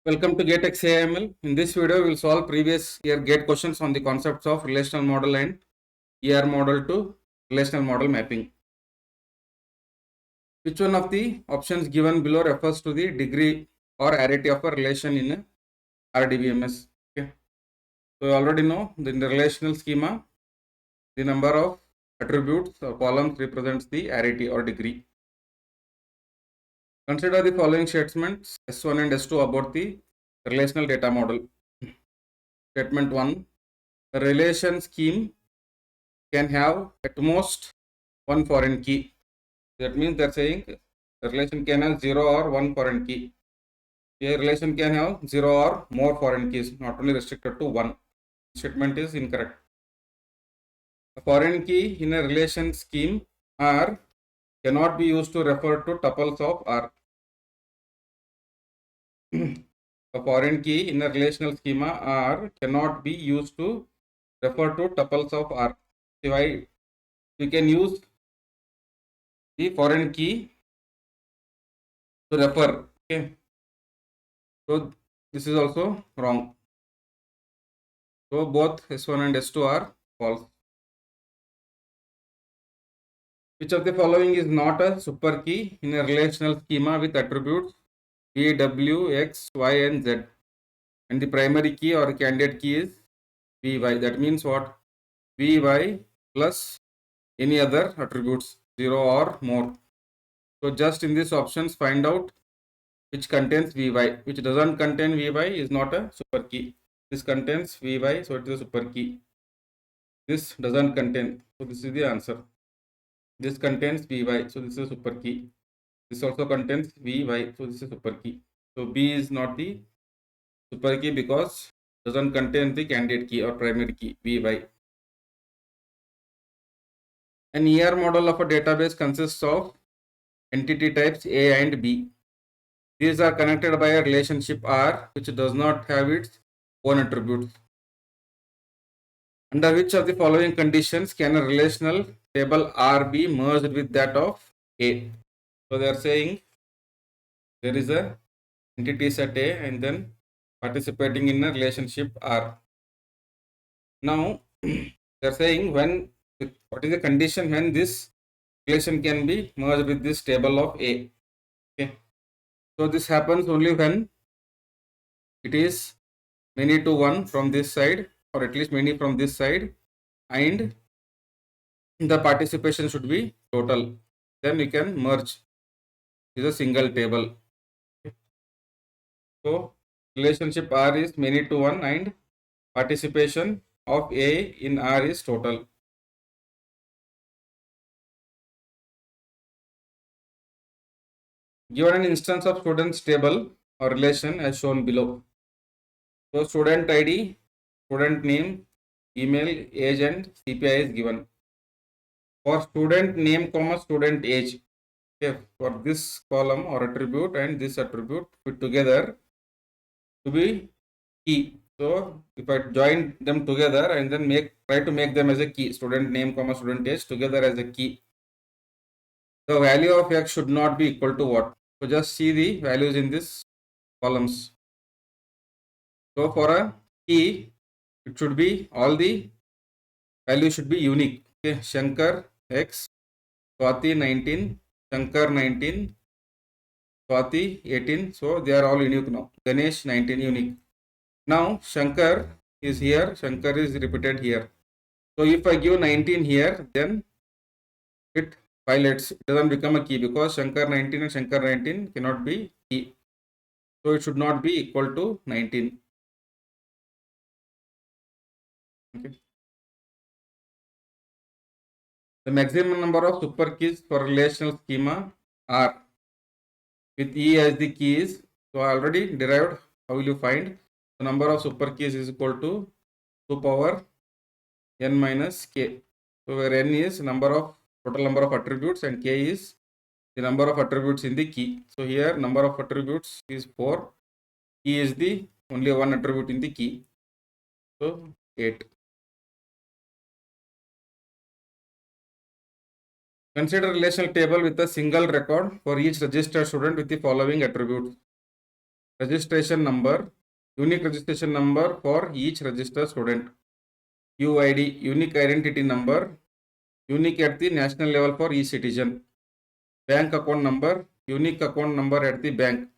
Welcome to GATE XAML. In this video, we will solve previous year GATE questions on the concepts of relational model and ER model to relational model mapping. Which one of the options given below refers to the degree or arity of a relation in RDBMS? Okay. So you already know that in the relational schema, the number of attributes or columns represents the arity or degree. Consider the following statements S1 and S2 about the relational data model. Statement 1. The relation scheme can have at most one foreign key. That means they're saying the relation can have 0 or 1 foreign key. A relation can have 0 or more foreign keys, not only restricted to 1. Statement is incorrect. A foreign key in a relation scheme R cannot be used to refer to tuples of R. A foreign key in a relational schema R cannot be used to refer to tuples of R. So why we can use the foreign key to refer. Okay. So this is also wrong. So both S1 and S2 are false. Which of the following is not a super key in a relational schema with attributes P, W, X, Y, and Z? And the primary key or candidate key is Vy. That means what? Vy plus any other attributes 0 or more. So just in these options find out which contains Vy. Which doesn't contain Vy is not a super key. This contains Vy, so it is a super key. This doesn't contain, so this is the answer. This contains Vy, so this is a super key. This also contains Vy, so this is a super key. So B is not the super key because it doesn't contain the candidate key or primary key Vy. An ER model of a database consists of entity types A and B. These are connected by a relationship R which does not have its own attributes. Under which of the following conditions can a relational table R be merged with that of A? So they are saying there is a entity set A and then participating in a relationship R. Now they are saying what is the condition when this relation can be merged with this table of A? Okay. So this happens only when it is many to one from this side, or at least many from this side, and the participation should be total. Then we can merge. This is a single table. So relationship R is many to one and participation of A in R is total. Given an instance of students table or relation as shown below. So student ID, student name, email, age and CPI is given. For student name, student age, okay, for this column or attribute and this attribute put together to be key. So if I join them together and then try to make them as a key, student name, student age together as a key, the value of X should not be equal to what? So just see the values in this columns. So for a key, it should be all the values should be unique. Okay, Shankar X, Swati 19, Shankar 19, Swati 18. So they are all unique now. Ganesh 19 unique. Now Shankar is here, Shankar is repeated here. So if I give 19 here, then it violates, it doesn't become a key because Shankar 19 and Shankar 19 cannot be key. So it should not be equal to 19. Okay. The maximum number of super keys for relational schema are with E as the keys. So I already derived how will you find the number of super keys is equal to 2 power n minus k. So where n is total number of attributes and k is the number of attributes in the key. So here number of attributes is 4. Key is the only one attribute in the key. So 8. Consider relational table with a single record for each registered student with the following attributes. registration number, unique registration number for each registered student. UID, unique identity number, unique at the national level for each citizen. Bank account number, unique account number at the bank.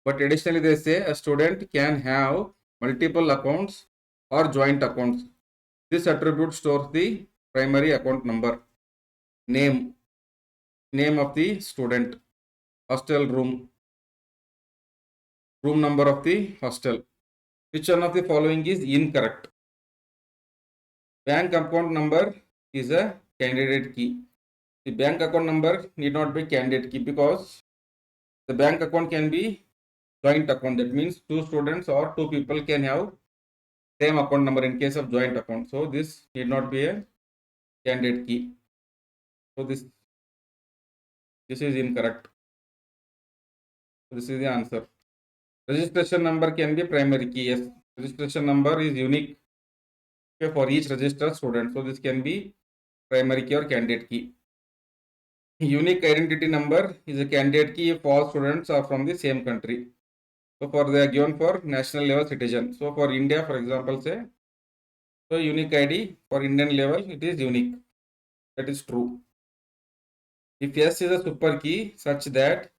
But additionally, they say a student can have multiple accounts or joint accounts. This attribute stores the primary account number. Name, name of the student, hostel room, room number of the hostel. Which one of the following is incorrect? Bank account number is a candidate key. The bank account number need not be candidate key because the bank account can be joint account. That means two students or two people can have same account number in case of joint account. So this need not be a candidate key. So this is incorrect. This is the answer. Registration number can be primary key. Yes, registration number is unique for each registered student. So this can be primary key or candidate key. Unique identity number is a candidate key if all students are from the same country. So for they are given for national level citizen. So for India, for example, say, so unique ID for Indian level, it is unique. That is true. If S is a super key such that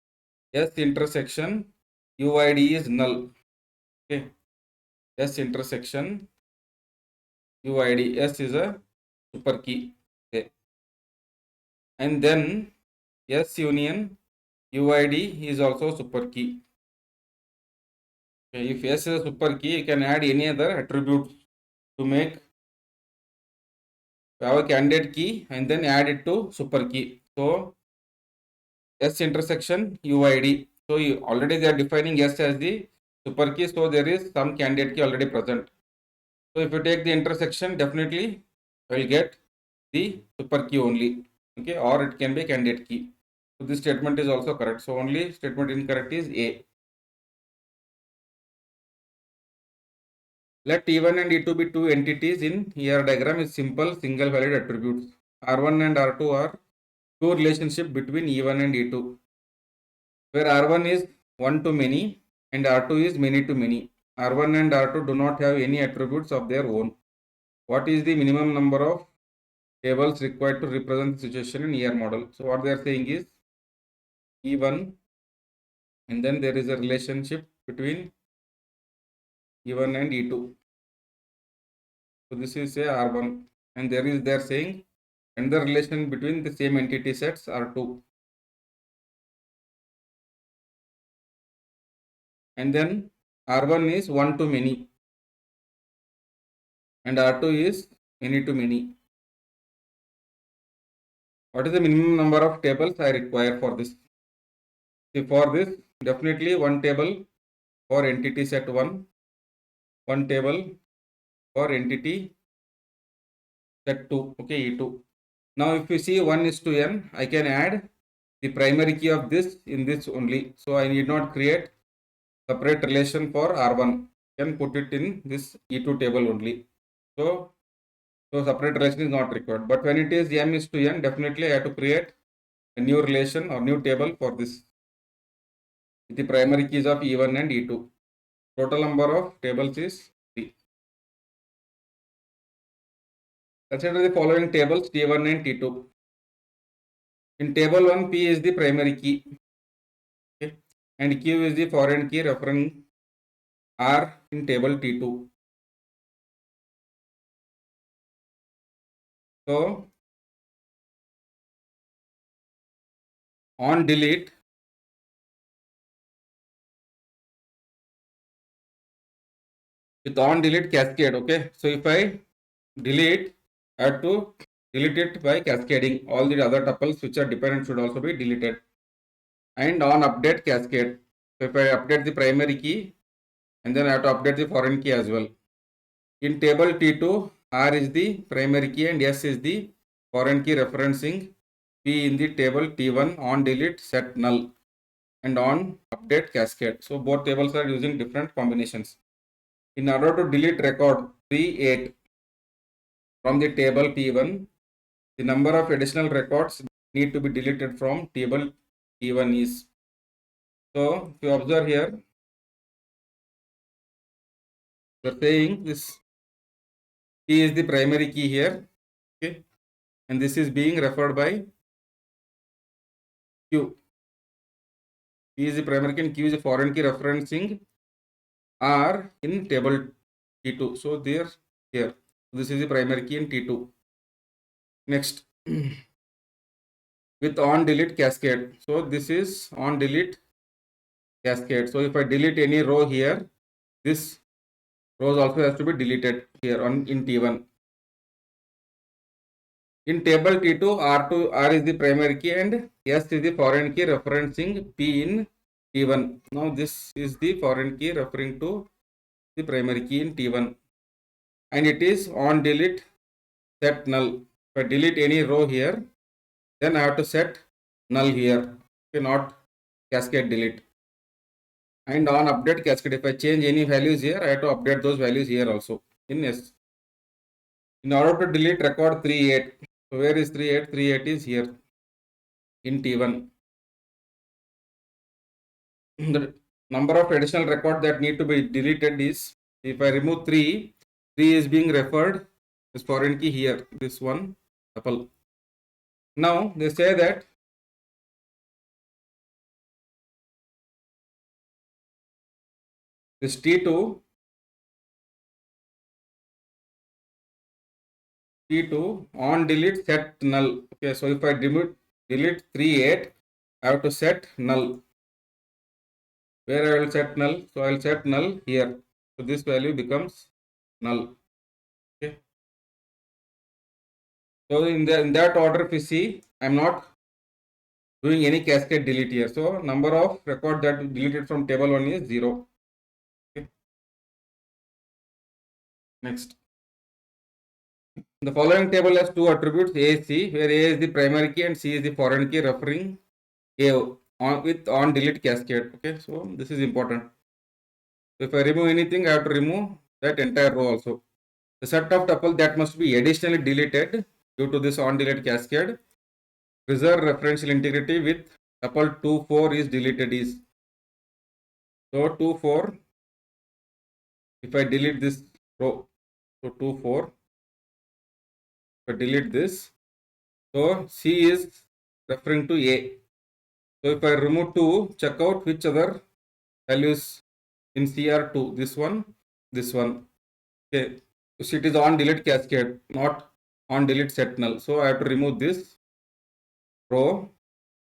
S intersection UID is null. Okay. S intersection UID. S is a super key. Okay. And then S union UID is also super key. Okay. If S is a super key, you can add any other attributes to make have a candidate key and then add it to super key. So S intersection UID. So already they are defining S as the super key. So there is some candidate key already present. So if you take the intersection, definitely I will get the super key only. Okay, or it can be a candidate key. So this statement is also correct. So only statement incorrect is A. Let E1 and E2 be two entities in ER diagram is simple single valid attributes. R1 and R2 are two relationship between E1 and E2, where R1 is one to many and R2 is many to many. R1 and R2 do not have any attributes of their own. What is the minimum number of tables required to represent the situation in ER model? So what they are saying is E1 and then there is a relationship between E1 and E2. So this is a R1 and they are saying another relation between the same entity sets R2. And then R1 is one to many and R2 is many to many. What is the minimum number of tables I require for this? See, for this, definitely one table for entity set 1, one table for entity set 2, okay, E2. Now, if you see 1 is to n, I can add the primary key of this in this only. So, I need not create separate relation for R1. I can put it in this E2 table only. So separate relation is not required. But when it is m is to n, definitely I have to create a new relation or new table for this. The primary keys of E1 and E2. Total number of tables is 3. Consider the following tables T1 and T2. In table 1, P is the primary key. Okay. And Q is the foreign key referring R in table T2. So on delete, with on delete cascade. Okay. So if I delete, I have to delete it by cascading. All the other tuples which are dependent should also be deleted. And on update cascade. So if I update the primary key and then I have to update the foreign key as well. In table T2, R is the primary key and S is the foreign key referencing P in the table T1 on delete set null and on update cascade. So both tables are using different combinations. In order to delete record 38 from the table T1, the number of additional records need to be deleted from table T1 is. So if you observe here, They're saying this P is the primary key here, okay, and this is being referred by Q. P is the primary key and Q is the foreign key referencing R in table T2. So there, here, this is the primary key in T2. Next, with on delete cascade. So this is on delete cascade. So if I delete any row here, this rows also has to be deleted here on in T1. In table T2, R is the primary key and S is the foreign key referencing P in T1. Now this is the foreign key referring to the primary key in T1. And it is on delete set null. If I delete any row here, then I have to set null here. Okay, not cascade delete. And on update cascade, if I change any values here, I have to update those values here also in S. In order to delete record 38, so where is 38? 38 is here in T1. The number of additional record that need to be deleted is, if I remove 3, 3 is being referred as foreign key here, this one tuple. Now they say that this T2 on delete set null. Okay, so if I delete 38, I have to set null. Where I will set null? So I will set null here. So this value becomes null. Okay. So in that order, if you see, I am not doing any cascade delete here. So number of record that deleted from table 1 is 0. Okay. Next. The following table has two attributes A, C, where A is the primary key and C is the foreign key referring A with on delete cascade. Okay, so this is important. So if I remove anything, I have to remove that entire row also. The set of tuple that must be additionally deleted due to this on delete cascade preserve referential integrity with tuple 2, 4 is deleted is. So 2, 4, if I delete this row, so 2, 4, if I delete this, so C is referring to A. So if I remove 2, check out which other values in CR2, this one, this one. Okay, so it is on delete cascade, not on delete set null. So I have to remove this row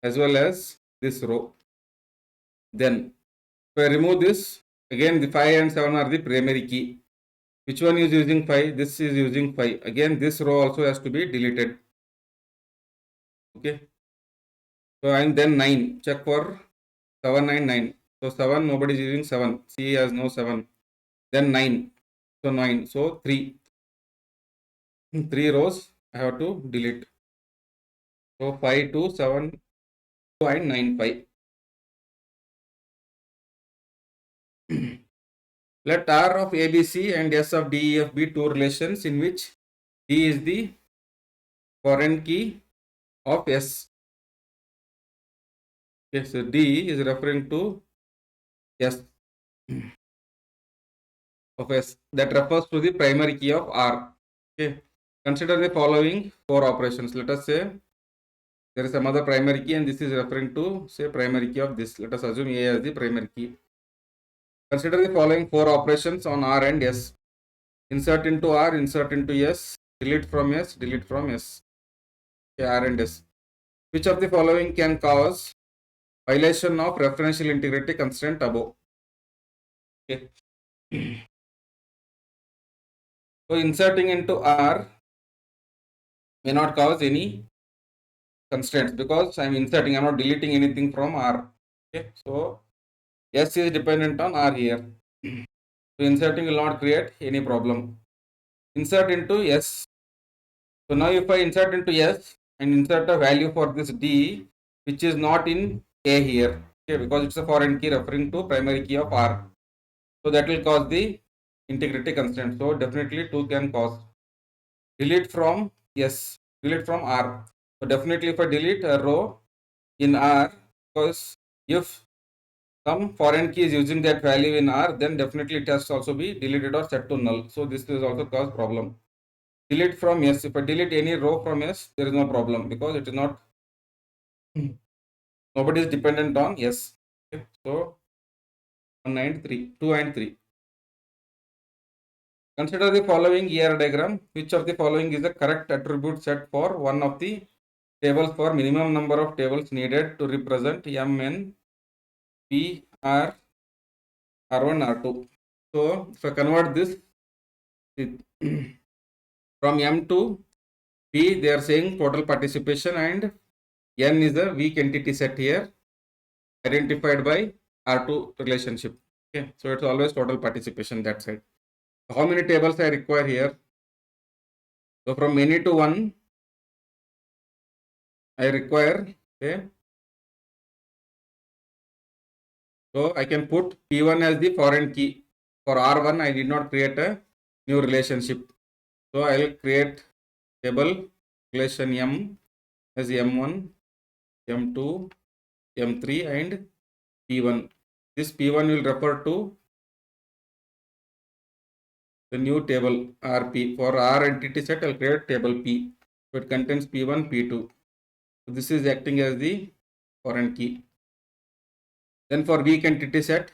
as well as this row. Then if I remove this, again the 5 and 7 are the primary key. Which one is using 5? This is using 5. Again this row also has to be deleted. Okay. So and then 9. Check for 7 and 9. So 7, nobody is using 7. C has no 7. Then 9. So 9. So 3. 3 rows I have to delete. So 5, 2, 7, 2 and 9, 5. Let R of ABC and S of DEF be two relations in which D is the foreign key of S. Okay, so D is referring to S of S that refers to the primary key of R. Okay, consider the following 4 operations. Let us say there is some other primary key and this is referring to say primary key of this. Let us assume A as the primary key. Consider the following 4 operations on R and S. Insert into R, insert into S, delete from S, delete from S. Okay, R and S. Which of the following can cause violation of referential integrity constraint above? Okay. So inserting into R may not cause any constraints because I am inserting, I am not deleting anything from R. Okay. So S is dependent on R here. So inserting will not create any problem. Insert into S. So now if I insert into S and insert a value for this D which is not in A here, okay, because it's a foreign key referring to primary key of R. So that will cause the integrity constraint. So definitely 2 can cause. Delete from S, delete from R. So definitely if I delete a row in R, because if some foreign key is using that value in R, then definitely it has to also be deleted or set to null. So this is also cause problem. Delete from S. If I delete any row from S, there is no problem because it is not, nobody is dependent on S. Okay. So 1 and 3, 2 and 3. Consider the following ER diagram. Which of the following is the correct attribute set for one of the tables for minimum number of tables needed to represent M, N, P, R, R1, R2. So if I convert this from M to P, they are saying total participation, and N is a weak entity set here identified by R2 relationship. Okay, so it's always total participation that side. How many tables I require here? So from many to 1, I require, okay. So I can put P1 as the foreign key. For R1, I did not create a new relationship. So I will create table relation M as M1, M2, M3 and P1. This P1 will refer to the new table RP. For R entity set, I will create table P. So it contains P1, P2. So this is acting as the foreign key. Then for weak entity set,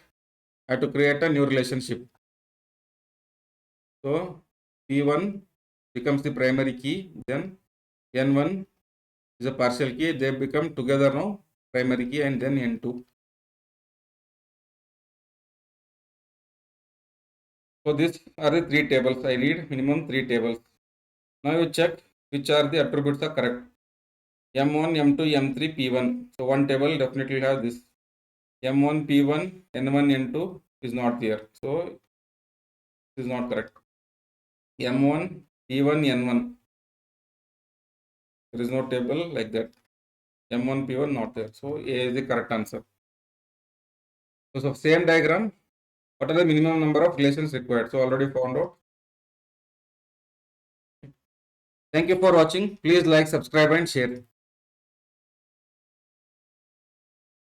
I have to create a new relationship. So P1 becomes the primary key, then N1 is a partial key, they become together now primary key, and then N2. So these are the 3 tables. I need minimum 3 tables. Now you check which are the attributes are correct. M1, M2, M3, P1. So one table definitely have this. M1, P1, N1, N2 is not there. So this is not correct. M1, P1, N1. There is no table like that. M1, P1 not there. So A is the correct answer. So same diagram. What are the minimum number of relations required? So already found out. Thank you for watching. Please like, subscribe and share.